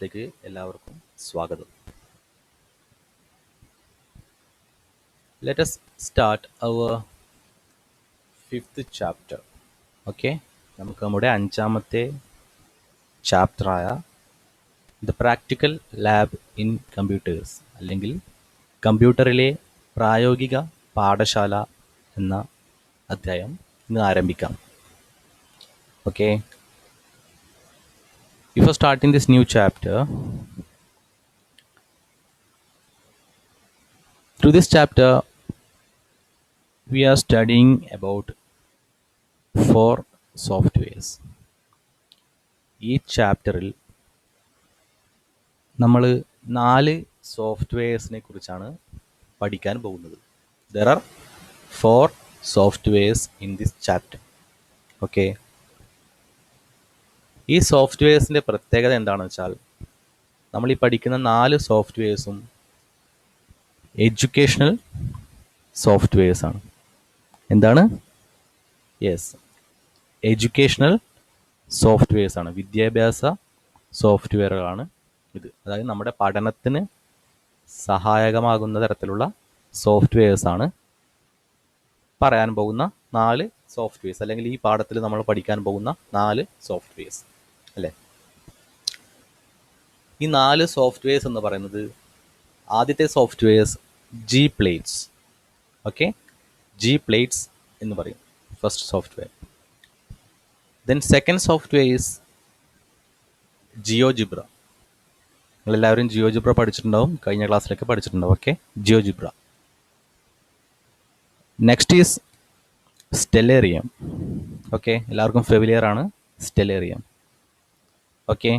ലേക്ക് എല്ലാവർക്കും സ്വാഗതം. Let us start our fifth chapter. Okay, നമുക്ക് നമ്മുടെ അഞ്ചാമത്തെ ചാപ്റ്ററായ the practical lab in computers അല്ലെങ്കിൽ കമ്പ്യൂട്ടറിലെ പ്രായോഗിക പാഠശാല എന്ന അധ്യായം ഇന്ന് ആരംഭിക്കാം. Okay, before starting this new chapter, through this chapter we are studying about four softwares. ഈ ചാപ്റ്ററിൽ നമ്മൾ 4 സോഫ്റ്റ്വെയർസിനെ കുറിച്ചാണ് പഠിക്കാൻ പോകുന്നത്. There are 4 softwares in this chapter. Okay, ഈ സോഫ്റ്റ്വെയർസിൻ്റെ പ്രത്യേകത എന്താണെന്ന് വെച്ചാൽ നമ്മൾ ഈ പഠിക്കുന്ന 4 സോഫ്റ്റ്വെയർസും എഡ്യൂക്കേഷണൽ സോഫ്റ്റ്വെയർസാണ്. എന്താണ്? യെസ്, എഡ്യൂക്കേഷണൽ സോഫ്റ്റ്വെയർസാണ്, വിദ്യാഭ്യാസ സോഫ്റ്റ്വെയറുകളാണ് ഇത്. അതായത് നമ്മുടെ പഠനത്തിന് സഹായകമാകുന്ന തരത്തിലുള്ള സോഫ്റ്റ്വെയർസാണ് പറയാൻ പോകുന്ന 4 സോഫ്റ്റ്വെയർസ്, അല്ലെങ്കിൽ ഈ പാഠത്തിൽ നമ്മൾ പഠിക്കാൻ പോകുന്ന 4 സോഫ്റ്റ്വെയർസ് അല്ലേ. ഈ 4 സോഫ്റ്റ്വെയർസ് എന്ന് പറയുന്നത്, ആദ്യത്തെ softwares GPlates. Okay, GPlates എന്ന് പറയും first software. Then second software is GeoGebra. നിങ്ങളെല്ലാവരും ജിയോജിബ്ര പഠിച്ചിട്ടുണ്ടാവും, കഴിഞ്ഞ ക്ലാസ്സിലൊക്കെ പഠിച്ചിട്ടുണ്ടാവും. Okay, GeoGebra. Next is Stellarium. Okay, എല്ലാവർക്കും ഫെമിലിയർ ആണ് Stellarium. Okay,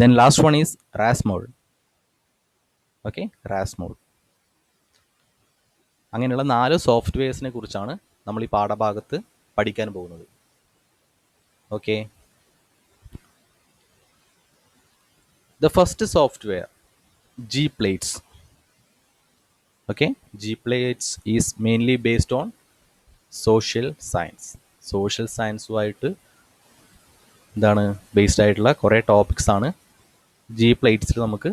then last one is RasMol. Okay, RasMol. അങ്ങനെയുള്ള 4 സോഫ്റ്റ്വെയർസിനെ കുറിച്ചാണ് നമ്മൾ ഈ പാഠഭാഗത്ത് പഠിക്കാൻ പോകുന്നത്. Okay, the first software GPlates. Okay, GPlates is mainly based on social science. Social സയൻസുമായിട്ട് എന്താണ് ബേസ്ഡ് ആയിട്ടുള്ള കുറേ ടോപ്പിക്സ് ആണ് ജി പ്ലേറ്റ്സിൽ നമുക്ക്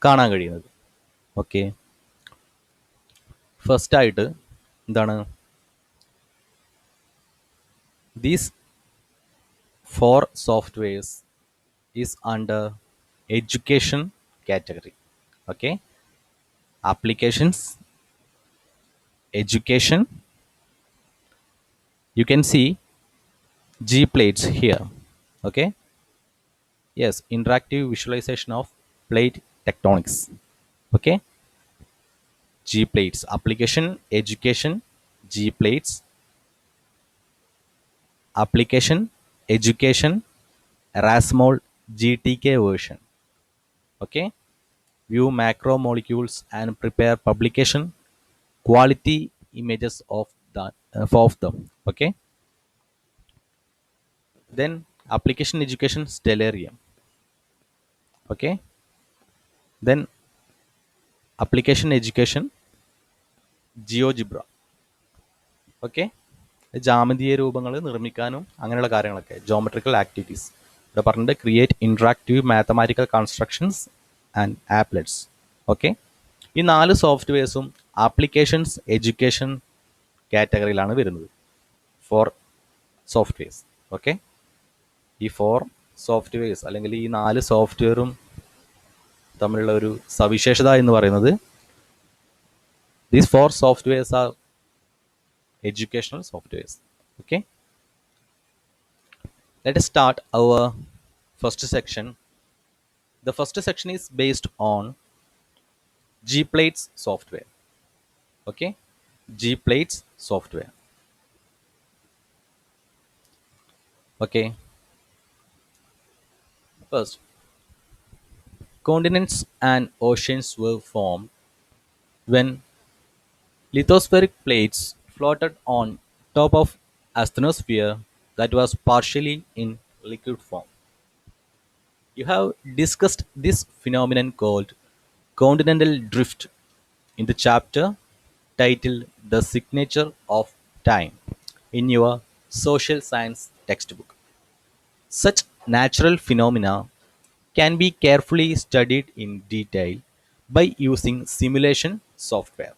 കാണാൻ കഴിയുന്നത്. ഓക്കെ, ഫസ്റ്റ് ആയിട്ട് എന്താണ്, these 4 softwares is under education category. Okay, applications, education. You can see G plates here. Okay, yes, interactive visualization of plate tectonics. Okay, G plates, application, education, G plates, application, education, Rasmol GTK version. Okay, view macromolecules and prepare publication quality images of them. Okay, then application education stellarium. Okay, then application education GeoGebra. Okay, ജാമിതീയ രൂപങ്ങൾ നിർമ്മിക്കാനും അങ്ങനെയുള്ള കാര്യങ്ങളൊക്കെ, geometrical activities ഇവിടെ പറഞ്ഞിട്ട് create interactive mathematical constructions and applets. Okay, ഈ 4 സോഫ്റ്റ്വെയർസും applications education കാറ്റഗറിയിലാണ് വരുന്നത്. 4 softwares. Okay, ഈ 4 സോഫ്റ്റ്വെയർസ് അല്ലെങ്കിൽ ഈ 4 സോഫ്റ്റ്വെയറും തമ്മിലുള്ള ഒരു സവിശേഷത എന്ന് പറയുന്നത്, these 4 softwares are educational softwares. Okay, let us start our first section. The first section is based on G plates software. Okay, G plates software. Okay, first, continents and oceans were formed when lithospheric plates floated on top of asthenosphere that was partially in liquid form. You have discussed this phenomenon called continental drift in the chapter titled The Signature of Time in your social science textbook. Such natural phenomena can be carefully studied in detail by using simulation software.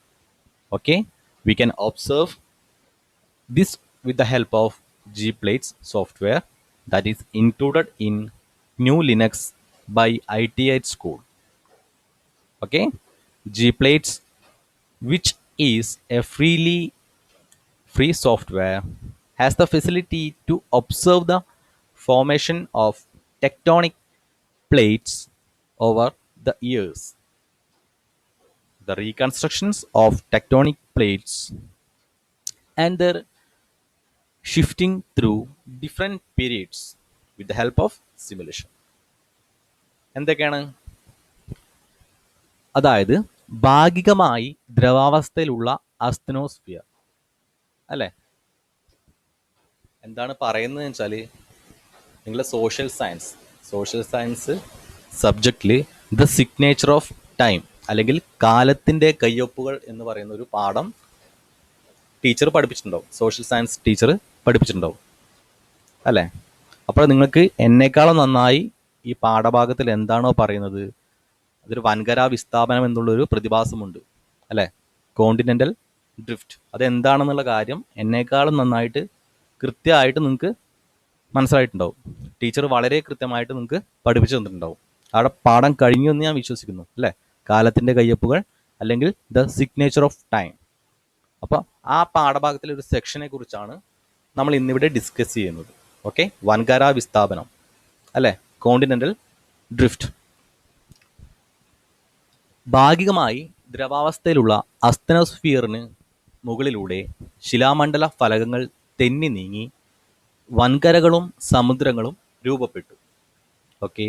Okay, we can observe this with the help of Gplates software that is included in New Linux by ITH School. Okay, Gplates, which is a free software, has the facility to observe the formation of tectonic plates over the years. The reconstructions of tectonic plates and their shifting through different periods with the help of simulation. എന്തൊക്കെയാണ്? അതായത് ഭാഗികമായി ദ്രവാവസ്ഥയിലുള്ള asthenosphere അല്ലേ? എന്താണ് പറയുന്നത് വെച്ചാൽ നിങ്ങളുടെ social science സബ്ജക്റ്റിൽ the signature of time അല്ലെങ്കിൽ കാലത്തിൻ്റെ കയ്യൊപ്പുകൾ എന്ന് പറയുന്ന ഒരു പാഠം ടീച്ചർ പഠിപ്പിച്ചിട്ടുണ്ടാവും. സോഷ്യൽ സയൻസ് ടീച്ചർ പഠിപ്പിച്ചിട്ടുണ്ടാവും അല്ലേ? അപ്പോൾ നിങ്ങൾക്ക് എന്നേക്കാളും നന്നായി ഈ പാഠഭാഗത്തിൽ എന്താണോ പറയുന്നത് അതൊരു വൻകര വിസ്ഥാപനം എന്നുള്ളൊരു പ്രതിഭാസമുണ്ട് അല്ലേ? കോണ്ടിനെൻ്റൽ ഡ്രിഫ്റ്റ് അതെന്താണെന്നുള്ള കാര്യം എന്നേക്കാളും നന്നായിട്ട് കൃത്യമായിട്ട് നിങ്ങൾക്ക് മനസ്സിലായിട്ടുണ്ടാവും. ടീച്ചർ വളരെ കൃത്യമായിട്ട് നിങ്ങൾക്ക് പഠിപ്പിച്ചു തന്നിട്ടുണ്ടാവും. അവിടെ പാഠം കഴിഞ്ഞു എന്ന് ഞാൻ വിശ്വസിക്കുന്നു അല്ലേ? കാലത്തിൻ്റെ കയ്യൊപ്പുകൾ അല്ലെങ്കിൽ ദ സിഗ്നേച്ചർ ഓഫ് ടൈം. അപ്പോൾ ആ പാഠഭാഗത്തിലെ ഒരു സെക്ഷനെ കുറിച്ചാണ് നമ്മൾ ഇന്നിവിടെ ഡിസ്കസ് ചെയ്യുന്നത്. ഓക്കെ, വൻകര വിസ്ഥാപനം അല്ലേ? Continental drift. ഭാഗികമായി ദ്രവാവസ്ഥയിലുള്ള അസ്തനോസ്ഫിയറിന് മുകളിലൂടെ ശിലാമണ്ഡല ഫലകങ്ങൾ തെന്നി നീങ്ങി വൻകരകളും സമുദ്രങ്ങളും രൂപപ്പെട്ടു. ഓക്കെ,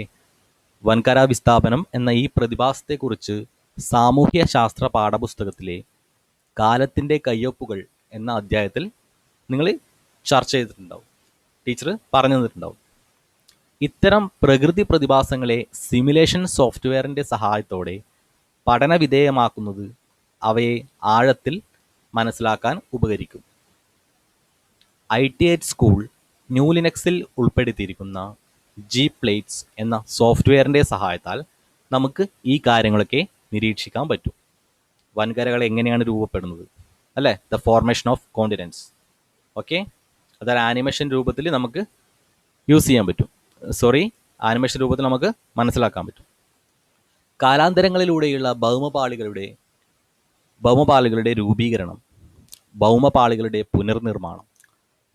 വൻകര വിസ്ഥാപനം എന്ന ഈ പ്രതിഭാസത്തെക്കുറിച്ച് സാമൂഹ്യ ശാസ്ത്ര പാഠപുസ്തകത്തിലെ കാലത്തിൻ്റെ കയ്യൊപ്പുകൾ എന്ന അധ്യായത്തിൽ നിങ്ങൾ ചർച്ച ചെയ്തിട്ടുണ്ടാവും, ടീച്ചർ പറഞ്ഞു തന്നിട്ടുണ്ടാവും. ഇത്തരം പ്രകൃതി പ്രതിഭാസങ്ങളെ സിമുലേഷൻ സോഫ്റ്റ്വെയറിൻ്റെ സഹായത്തോടെ പഠനവിധേയമാക്കുന്നത് അവയെ ആഴത്തിൽ മനസ്സിലാക്കാൻ ഉപകരിക്കും. ITH സ്കൂൾ ന്യൂ ലിനക്സിൽ ഉൾപ്പെടുത്തിയിരിക്കുന്ന Gplates എന്ന സോഫ്റ്റ്വെയറിൻ്റെ സഹായത്താൽ നമുക്ക് ഈ കാര്യങ്ങളൊക്കെ നിരീക്ഷിക്കാൻ പറ്റും. വൻകരകൾ എങ്ങനെയാണ് രൂപപ്പെടുന്നത് അല്ലേ? The formation of continents. Okay, അതൊരു ആനിമേഷൻ രൂപത്തിൽ നമുക്ക് യൂസ് ചെയ്യാൻ പറ്റും. ആനിമേഷൻ രൂപത്തിൽ നമുക്ക് മനസ്സിലാക്കാൻ പറ്റും. കാലാന്തരങ്ങളിലൂടെയുള്ള ഭൗമപാളികളുടെ രൂപീകരണം, ഭൗമപാളികളുടെ പുനർനിർമ്മാണം,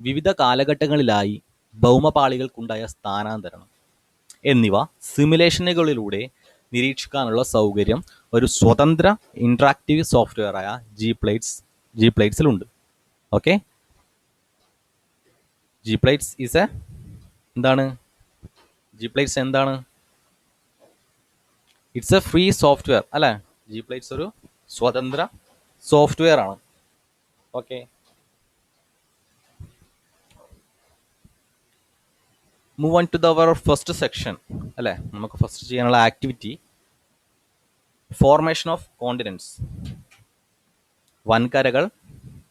വിവിധ കാലഘട്ടങ്ങളിലായി ഭൗമപാളികൾക്കുണ്ടായ സ്ഥാനാന്തരണം എന്നിവ സിമുലേഷനുകളിലൂടെ നിരീക്ഷിക്കാനുള്ള സൗകര്യം ഒരു സ്വതന്ത്ര ഇൻട്രാക്റ്റീവ് സോഫ്റ്റ്വെയറായ Gplatesലുണ്ട്. ഓക്കെ, Gplates എന്താണ്? ഇറ്റ്സ് എ ഫ്രീ സോഫ്റ്റ്വെയർ അല്ലേ? Gplates ഒരു സ്വതന്ത്ര സോഫ്റ്റ്വെയർ ആണ്. Okay, move on to our first section അല്ലേ? നമുക്ക് ഫസ്റ്റ് ചെയ്യാനുള്ള ആക്ടിവിറ്റി ഫോർമേഷൻ ഓഫ് കോണ്ടിനെൻറ്റ്സ്. വൻകരകൾ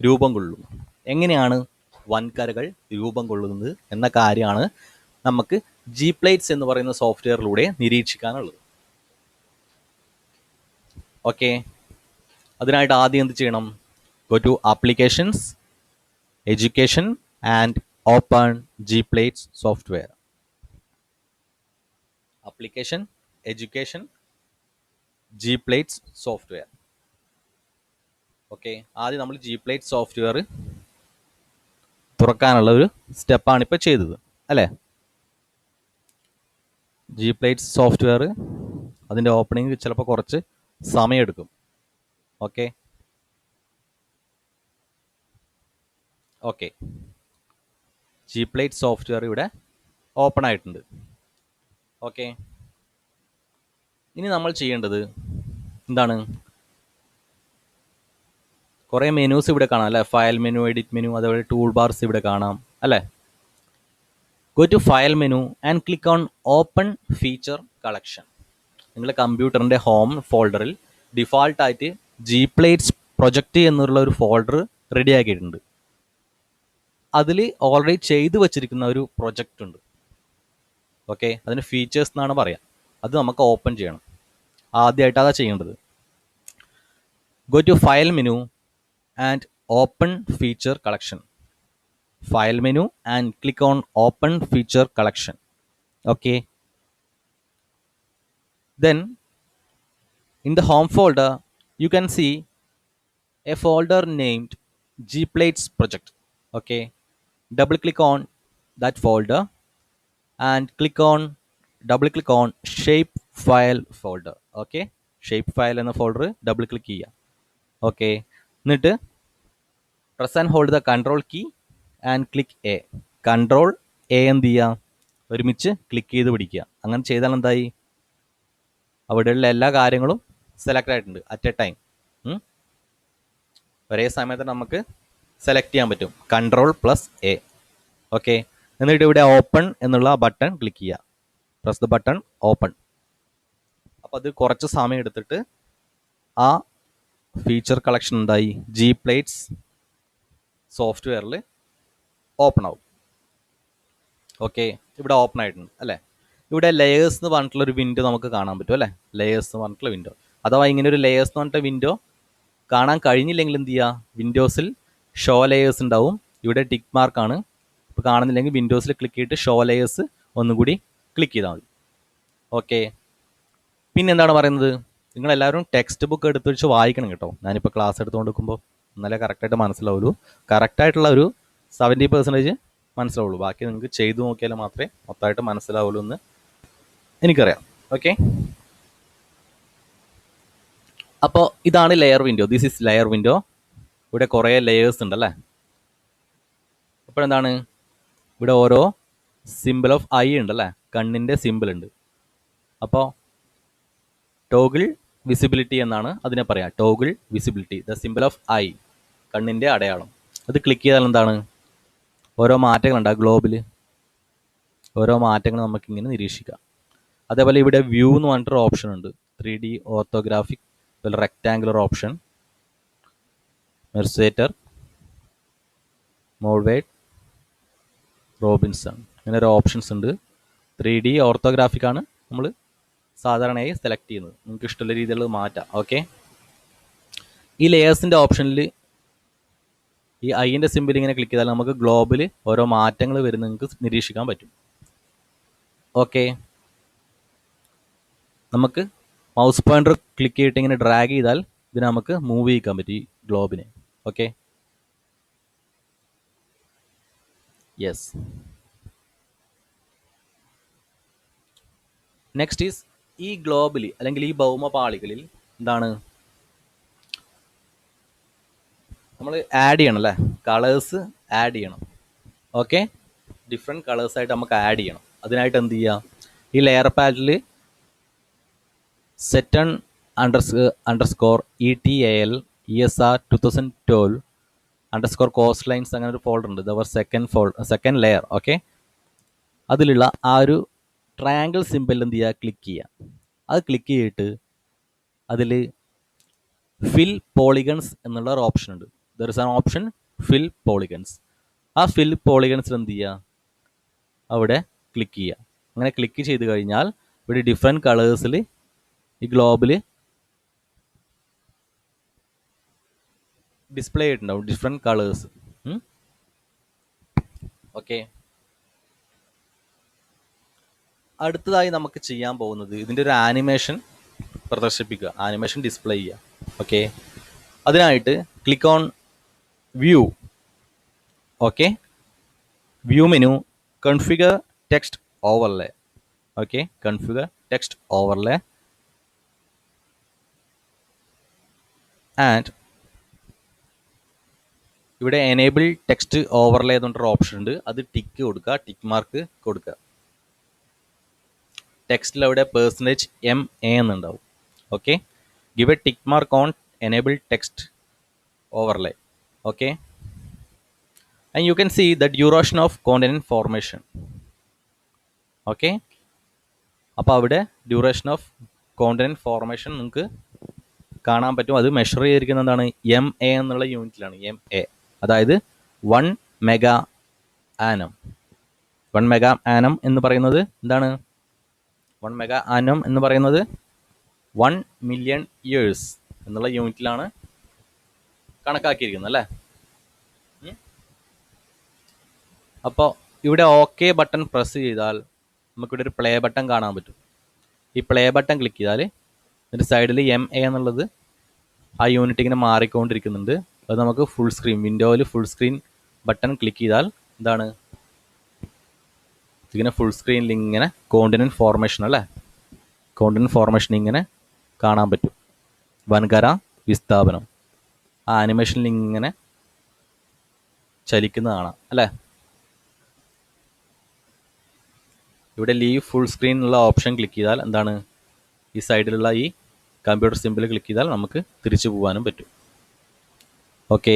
രൂപം കൊള്ളുന്നു. എങ്ങനെയാണ് വൻകരകൾ രൂപം കൊള്ളുന്നത് എന്ന കാര്യമാണ് നമുക്ക് Gplates എന്ന് പറയുന്ന സോഫ്റ്റ്വെയറിലൂടെ നിരീക്ഷിക്കാനുള്ളത്. ഓക്കെ, അതിനായിട്ട് ആദ്യം എന്ത് ചെയ്യണം? Go to applications, education and open Gplates software. Application, education, Gplates software. Okay, ആദ്യം നമ്മൾ Gplates സോഫ്റ്റ്വെയർ തുറക്കാനുള്ള ഒരു സ്റ്റെപ്പാണ് ഇപ്പോൾ ചെയ്തത് അല്ലേ? Gplates സോഫ്റ്റ്വെയർ അതിൻ്റെ ഓപ്പണിംഗ് ചിലപ്പോൾ കുറച്ച് സമയമെടുക്കും. ഓക്കെ, Gplates സോഫ്റ്റ്വെയർ ഇവിടെ ഓപ്പൺ ആയിട്ടുണ്ട്. ഓക്കെ, ഇനി നമ്മൾ ചെയ്യേണ്ടത് എന്താണ്? കുറേ മെനൂസ് ഇവിടെ കാണാം അല്ലേ? ഫയൽ മെനു, എഡിറ്റ് മെനു, അതേപോലെ ടൂൾ ബാർസ് ഇവിടെ കാണാം അല്ലേ? Go to file menu and click on open feature collection. നിങ്ങളുടെ കമ്പ്യൂട്ടറിൻ്റെ ഹോം ഫോൾഡറിൽ ഡിഫാൾട്ടായിട്ട് Gplates പ്രൊജക്റ്റ് എന്നുള്ള ഒരു ഫോൾഡർ റെഡി ആക്കിയിട്ടുണ്ട്. അതിൽ ഓൾറെഡി ചെയ്തു വച്ചിരിക്കുന്ന ഒരു പ്രൊജക്റ്റ് ഉണ്ട്. ഓക്കെ, അതിന് ഫീച്ചേഴ്സ് എന്നാണ് പറയാം. അത് നമുക്ക് ഓപ്പൺ ചെയ്യണം. ആദ്യമായിട്ട് അതാ ചെയ്യേണ്ടത്. Go to file menu and open feature collection. File menu and click on Open Feature Collection. Okay. Then in the home folder, you can see a folder named Gplates project. Okay. Double click on that folder and double click on shape file folder. Okay. Shape file എന്ന folder double click ചെയ്യുക. Okay. എന്നിട്ട് press and hold the control key and click A. Control A എന്ത് ചെയ്യുക, ഒരുമിച്ച് click ചെയ്ത് പിടിക്കുക. അങ്ങനെ ചെയ്താൽ എന്തായി, അവിടെയുള്ള എല്ലാ കാര്യങ്ങളും സെലക്ട് ആയിട്ടുണ്ട് അറ്റ് എ ടൈം. ഒരേ സമയത്ത് നമുക്ക് സെലക്ട് ചെയ്യാൻ പറ്റും. Control plus A. ഓക്കെ. എന്നിട്ട് ഇവിടെ ഓപ്പൺ എന്നുള്ള ബട്ടൺ ക്ലിക്ക് ചെയ്യുക. Press the button open. അപ്പോൾ അത് കുറച്ച് സമയം എടുത്തിട്ട് ആ ഫീച്ചർ കളക്ഷൻ എന്തായി Gplates സോഫ്റ്റ്വെയറിൽ ഓപ്പൺ ആവും. ഓക്കെ. ഇവിടെ ഓപ്പൺ ആയിട്ടുണ്ട് അല്ലേ. ഇവിടെ ലെയേഴ്സ് എന്ന് പറഞ്ഞിട്ടുള്ളൊരു വിൻഡോ നമുക്ക് കാണാൻ പറ്റും അല്ലേ. ലെയേഴ്സ് എന്ന് പറഞ്ഞിട്ടുള്ള വിൻഡോ. അഥവാ ഇങ്ങനെ ഒരു ലെയേഴ്സ് എന്ന് പറഞ്ഞിട്ട് വിൻഡോ കാണാൻ കഴിഞ്ഞില്ലെങ്കിൽ എന്ത് ചെയ്യുക, വിൻഡോസിൽ ഷോ ലെയേഴ്സ് ഉണ്ടാവും. ഇവിടെ ടിക്ക് മാർക്കാണ്. ഇപ്പോൾ കാണുന്നില്ലെങ്കിൽ വിൻഡോസിൽ ക്ലിക്ക് ചെയ്തിട്ട് ഷോ ലെയേഴ്സ് ഒന്നുകൂടി ക്ലിക്ക് ചെയ്താൽ മതി. ഓക്കെ. പിന്നെ എന്താണ് പറയുന്നത്, നിങ്ങളെല്ലാവരും ടെക്സ്റ്റ് ബുക്ക് എടുത്ത് വെച്ച് വായിക്കണം കേട്ടോ. ഞാനിപ്പോൾ ക്ലാസ് എടുത്തുകൊണ്ട് നിൽക്കുമ്പോൾ എന്നാലേ കറക്റ്റായിട്ട് മനസ്സിലാവുള്ളൂ. കറക്റ്റായിട്ടുള്ള ഒരു 70% മനസ്സിലാവുള്ളൂ. ബാക്കി നിങ്ങൾക്ക് ചെയ്തു നോക്കിയാൽ മാത്രമേ മൊത്തമായിട്ട് മനസ്സിലാവുള്ളൂ എന്ന് എനിക്കറിയാം. ഓക്കെ. അപ്പോൾ ഇതാണ് layer window. This is layer window. ഇവിടെ കുറേ ലെയേഴ്സ് ഉണ്ടല്ലേ. അപ്പോൾ എന്താണ്, ഇവിടെ ഓരോ സിമ്പിൾ ഓഫ് ഐ ഉണ്ടല്ലേ, കണ്ണിൻ്റെ സിമ്പിൾ ഉണ്ട്. അപ്പോൾ ടോഗിൾ വിസിബിലിറ്റി എന്നാണ് അതിനെ പറയാം. Toggle visibility, the simple of I, കണ്ണിൻ്റെ അടയാളം. അത് ക്ലിക്ക് ചെയ്താൽ എന്താണ്, ഓരോ മാറ്റങ്ങളുണ്ട് ആ ഗ്ലോബിൽ. ഓരോ മാറ്റങ്ങൾ നമുക്കിങ്ങനെ നിരീക്ഷിക്കാം. അതേപോലെ ഇവിടെ വ്യൂ എന്ന് പറഞ്ഞിട്ടൊരു ഓപ്ഷൻ ഉണ്ട്. 3D orthographic, rectangular option, Mercator, Mollweide, Robinson, ഇങ്ങനെ ഒരു ഓപ്ഷൻസ് ഉണ്ട്. 3D ഓർത്തോഗ്രാഫിക് ആണ് നമ്മൾ സാധാരണയായി സെലക്ട് ചെയ്യുന്നത്. നിങ്ങൾക്ക് ഇഷ്ടമുള്ള രീതിയിൽ മാറ്റാം. ഓക്കെ. ഈ ലെയേഴ്സിൻ്റെ ഓപ്ഷനിൽ ഈ ഐൻ്റെ സിമ്പിൾ ഇങ്ങനെ ക്ലിക്ക് ചെയ്താൽ നമുക്ക് ഗ്ലോബിൽ ഓരോ മാറ്റങ്ങൾ വരുന്ന നിങ്ങൾക്ക് നിരീക്ഷിക്കാൻ പറ്റും. ഓക്കെ. നമുക്ക് മൗസ് പോയിന്റർ ക്ലിക്ക് ചെയ്തിട്ട് ഇങ്ങനെ ഡ്രാഗ് ചെയ്താൽ ഇതിനെ നമുക്ക് മൂവ് ചെയ്യിക്കാൻ പറ്റും ഈ ഗ്ലോബിനെ. ഓക്കെ. യെസ്. നെക്സ്റ്റ് ഈസ് ഈ ഗ്ലോബിൽ അല്ലെങ്കിൽ ഈ ഭൗമപാളികളിൽ എന്താണ് നമ്മൾ ആഡ് ചെയ്യണം അല്ലേ, കളേഴ്സ് ആഡ് ചെയ്യണം. ഓക്കെ. ഡിഫറെൻറ്റ് കളേഴ്സായിട്ട് നമുക്ക് ആഡ് ചെയ്യണം. അതിനായിട്ട് എന്ത് ചെയ്യുക, ഈ ലെയർ പാഡിൽ Seton underscore ETAL ESR 2012 underscore coast lines അങ്ങനെ ഒരു ഫോൾഡർ ഉണ്ട്. ഇതവർ സെക്കൻഡ് ലെയർ. ഓക്കെ. അതിലുള്ള ആ ഒരു ട്രയാങ്കിൾ സിമ്പിൾ എന്ത് ചെയ്യുക, ക്ലിക്ക് ചെയ്യുക. അത് ക്ലിക്ക് ചെയ്തിട്ട് അതിൽ ഫിൽ പോളിഗൺസ് എന്നുള്ള ഒരു ഓപ്ഷൻ ഉണ്ട്. There is an option fill polygons. ആ ഫിൽ പോളിഗൺസിൽ എന്ത് ചെയ്യുക, അവിടെ ക്ലിക്ക് ചെയ്യുക. അങ്ങനെ ക്ലിക്ക് ചെയ്ത് കഴിഞ്ഞാൽ ഇവിടെ ഡിഫറെൻറ്റ് കളേഴ്സിൽ ഈ ഗ്ലോബിൽ ഡിസ്പ്ലേ ആയിട്ടുണ്ടാവും, ഡിഫറെൻറ്റ് കളേഴ്സ്. ഓക്കെ. അടുത്തതായി നമുക്ക് ചെയ്യാൻ പോകുന്നത് ഇതിൻ്റെ ഒരു ആനിമേഷൻ പ്രദർശിപ്പിക്കുക, ആനിമേഷൻ ഡിസ്പ്ലേ ചെയ്യുക. ഓക്കെ. അതിനായിട്ട് click on view. Okay. View menu, കൺഫിഗർ text overlay. Okay. കൺഫിഗർ text overlay and ഇവിടെ എനേബിൾ ടെക്സ്റ്റ് ഓവർലേ എന്ന് പറഞ്ഞൊരു ഓപ്ഷൻ ഉണ്ട്. അത് ടിക്ക് കൊടുക്കുക, ടിക്ക് മാർക്ക് കൊടുക്കുക. ടെക്സ്റ്റിൽ അവിടെ %MA എന്നുണ്ടാവും. Okay. Give a tick mark on enable text overlay. Okay. And you can see the duration of continent formation. Okay. അപ്പോൾ അവിടെ ഡ്യൂറേഷൻ ഓഫ് കോണ്ടിനെന്റ് ഫോർമേഷൻ നിങ്ങൾക്ക് കാണാൻ പറ്റും. അത് മെഷർ ചെയ്തിരിക്കുന്നത് എന്താണ്, MA എന്നുള്ള യൂണിറ്റിലാണ്. MA അതായത് 1 മെഗാ ആനം. 1 മെഗാ ആനം എന്ന് പറയുന്നത് എന്താണ്, 1 മെഗാ ആനം എന്ന് പറയുന്നത് 1,000,000 ഇയേഴ്സ് എന്നുള്ള യൂണിറ്റിലാണ് കണക്കാക്കിയിരിക്കുന്നത് അല്ലേ. അപ്പോൾ ഇവിടെ ഓക്കെ ബട്ടൺ പ്രസ് ചെയ്താൽ നമുക്കിവിടെ ഒരു പ്ലേ ബട്ടൺ കാണാൻ പറ്റും. ഈ പ്ലേ ബട്ടൺ ക്ലിക്ക് ചെയ്താൽ ഇതിൻ്റെ സൈഡിൽ MA എന്നുള്ളത് ആ യൂണിറ്റ് ഇങ്ങനെ മാറിക്കൊണ്ടിരിക്കുന്നുണ്ട്. അത് നമുക്ക് ഫുൾ സ്ക്രീൻ വിൻഡോയിൽ ഫുൾ സ്ക്രീൻ ബട്ടൺ ക്ലിക്ക് ചെയ്താൽ എന്താണ് ഇങ്ങനെ ഫുൾ സ്ക്രീനിൽ ഇങ്ങനെ കോണ്ടിനന്റ് ഫോർമേഷൻ അല്ലേ, കോണ്ടിനന്റ് ഫോർമേഷൻ ഇങ്ങനെ കാണാൻ പറ്റും. വൻകര വിസ്ഥാപനം ആ ആനിമേഷനിൽ ഇങ്ങനെ ചലിക്കുന്നത് കാണാം അല്ലേ. ഇവിടെ ലീവ് ഫുൾ സ്ക്രീൻ എന്നുള്ള ഓപ്ഷൻ ക്ലിക്ക് ചെയ്താൽ എന്താണ് ഈ സൈഡിലുള്ള ഈ കമ്പ്യൂട്ടർ സിമ്പിൾ ക്ലിക്ക് ചെയ്താൽ നമുക്ക് തിരിച്ചു പോകാനും പറ്റും. ഓക്കെ,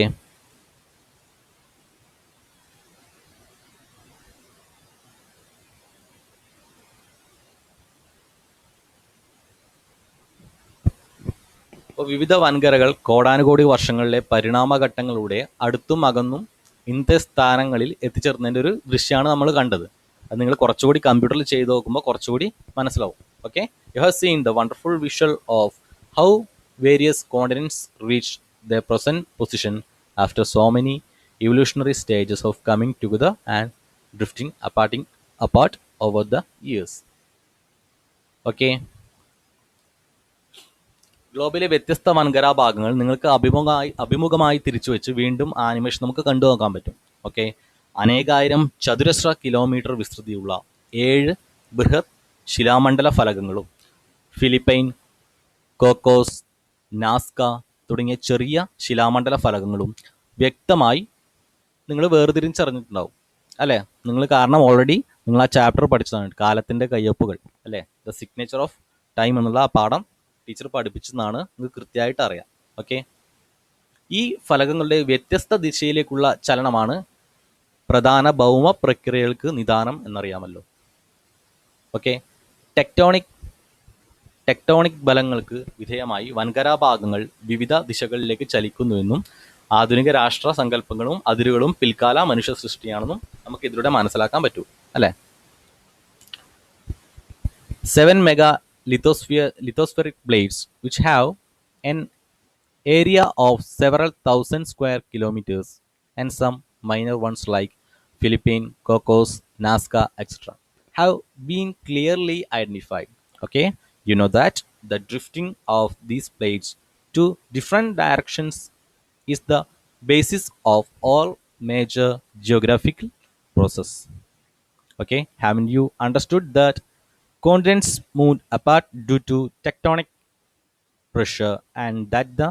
അപ്പോൾ വിവിധ വൻകരകൾ കോടാനുകോടി വർഷങ്ങളിലെ പരിണാമഘട്ടങ്ങളിലൂടെ അടുത്തും അകന്നും ഇന്നത്തെ സ്ഥാനങ്ങളിൽ എത്തിച്ചേർന്നതിൻ്റെ ഒരു ദൃശ്യമാണ് നമ്മൾ കണ്ടത്. അത് നിങ്ങൾ കുറച്ചുകൂടി കമ്പ്യൂട്ടറിൽ ചെയ്ത് നോക്കുമ്പോൾ കുറച്ചുകൂടി മനസ്സിലാവും. Okay, you have seen the wonderful visual of how various continents reach the present position after so many evolutionary stages of coming together and drifting apart over the years. Okay. ഗ്ലോബിലെ വ്യത്യസ്ത വൻകര ഭാഗങ്ങൾ നിങ്ങൾക്ക് അഭിമുഖമായി തിരിച്ചു വെച്ച് വീണ്ടും ആനിമേഷൻ നമുക്ക് കണ്ടു നോക്കാൻ പറ്റും. ഓക്കെ, അനേകായിരം ചതുരശ്ര കിലോമീറ്റർ വിസ്തൃതിയുള്ള 7 ബൃഹത് ശിലാമണ്ഡല ഫലകങ്ങളും ഫിലിപ്പൈൻ, കോക്കോസ്, നാസ്ക തുടങ്ങിയ ചെറിയ ശിലാമണ്ഡല ഫലകങ്ങളും വ്യക്തമായി നിങ്ങൾ വേർതിരിച്ചറിഞ്ഞിട്ടുണ്ടാവും അല്ലേ. നിങ്ങൾ കാരണം ഓൾറെഡി നിങ്ങൾ ആ ചാപ്റ്റർ പഠിച്ചതാണ്, കാലത്തിൻ്റെ കയ്യൊപ്പുകൾ അല്ലേ, ദ സിഗ്നേച്ചർ ഓഫ് ടൈം എന്നുള്ള ആ പാഠം ടീച്ചർ പഠിപ്പിച്ചതാണ്, നിങ്ങൾക്ക് കൃത്യമായിട്ട് അറിയാം. ഓക്കെ, ഈ ഫലകങ്ങളുടെ വ്യത്യസ്ത ദിശയിലേക്കുള്ള ചലനമാണ് പ്രധാന ഭൗമ പ്രക്രിയകൾക്ക് നിദാനം എന്നറിയാമല്ലോ. ഓക്കെ, ടെക്ടോണിക് ബലങ്ങൾക്ക് വിധേയമായി വൻകരാ ഭാഗങ്ങൾ വിവിധ ദിശകളിലേക്ക് ചലിക്കുന്നുവെന്നും ആധുനിക രാഷ്ട്ര സങ്കല്പങ്ങളും അതിരുകളും പിൽക്കാല മനുഷ്യ സൃഷ്ടിയാണെന്നും നമുക്ക് ഇതിലൂടെ മനസ്സിലാക്കാൻ പറ്റൂ അല്ലേ. 7 mega lithospheric blades which have an area of several thousand square kilometers and some minor ones like Philippine, Cocos, Nazca, etc. have been clearly identified. Okay, you know that the drifting of these blades to different directions is the basis of all major geographical process. Okay, haven't you understood that continents moved apart due to tectonic pressure and that the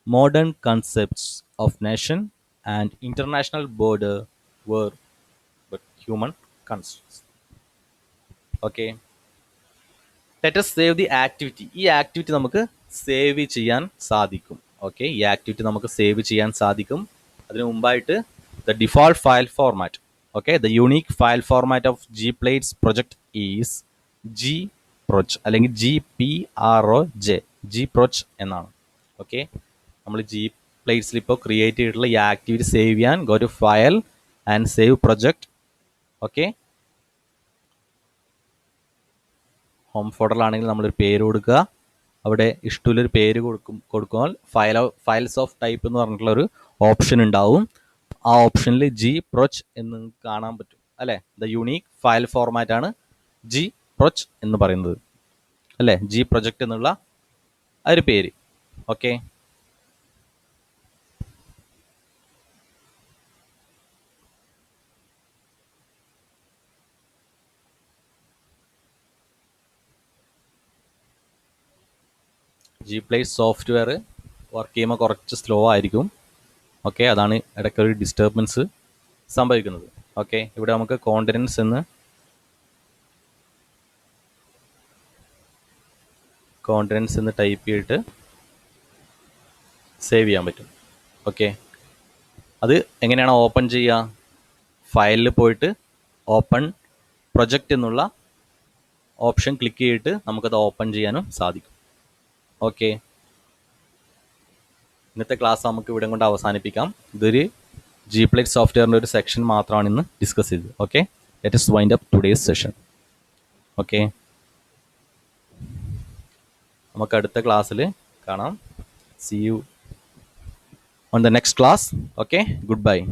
modern concepts of nation and international border were but human constructs. Okay, let us save the activity. ഈ activity നമുക്ക് save ചെയ്യാൻ സാധിക്കും. Okay, ഈ activity നമുക്ക് save ചെയ്യാൻ സാധിക്കും. അതിനു മുമ്പായിട്ട് the default file format, okay, the unique file format of Gplates project is gproj അല്ലെങ്കിൽ GPROJ, gproj എന്നാണ്. ഓക്കെ, നമ്മൾ Gplatesൽ ഇപ്പോൾ ക്രിയേറ്റ് ചെയ്തിട്ടുള്ള ഈ ആക്ടിവിറ്റി സേവ് ചെയ്യാൻ go to file and save project. Okay, home ഫോൾഡറിലാണെങ്കിൽ നമ്മളൊരു പേര് കൊടുക്കുക, അവിടെ ഇഷ്ടമുള്ളൊരു പേര് കൊടുക്കുമ്പോൾ ഫയൽസ് ഓഫ് ടൈപ്പ് എന്ന് പറഞ്ഞിട്ടുള്ളൊരു ഓപ്ഷൻ ഉണ്ടാവും. ആ ഓപ്ഷനിൽ gproj എന്ന് കാണാൻ പറ്റും അല്ലേ. ദ യുണീക്ക് ഫയൽ ഫോർമാറ്റാണ് gproj എന്ന് പറയുന്നത് അല്ലേ, G പ്രൊജക്റ്റ് എന്നുള്ള ആ ഒരു പേര്. ഓക്കെ, Gplates സോഫ്റ്റ്വെയർ വർക്ക് ചെയ്യുമ്പോൾ കുറച്ച് സ്ലോ ആയിരിക്കും. ഓക്കെ, അതാണ് ഇടയ്ക്കൊരു ഡിസ്റ്റർബൻസ് സംഭവിക്കുന്നത്. ഓക്കെ, ഇവിടെ നമുക്ക് കോണ്ടിനെന്റ്സ് എന്ന് ടൈപ്പ് ചെയ്തിട്ട് സേവ് ചെയ്യാൻ പറ്റും. ഓക്കെ, അത് എങ്ങനെയാണ് ഓപ്പൺ ചെയ്യുക? ഫയലിൽ പോയിട്ട് ഓപ്പൺ പ്രൊജക്റ്റ് എന്നുള്ള ഓപ്ഷൻ ക്ലിക്ക് ചെയ്തിട്ട് നമുക്കത് ഓപ്പൺ ചെയ്യാനും സാധിക്കും. ഓക്കെ, ഇന്നത്തെ ക്ലാസ് നമുക്ക് ഇവിടെ കൊണ്ട് അവസാനിപ്പിക്കാം. ഇതൊരു Gplates സോഫ്റ്റ്വെയറിൻ്റെ ഒരു സെക്ഷൻ മാത്രമാണ് ഇന്ന് ഡിസ്കസ് ചെയ്തത്. Okay, let us wind up today's session. Okay. നമുക്ക് അടുത്ത ക്ലാസ്സിൽ കാണാം. See you on the next class. Okay, goodbye.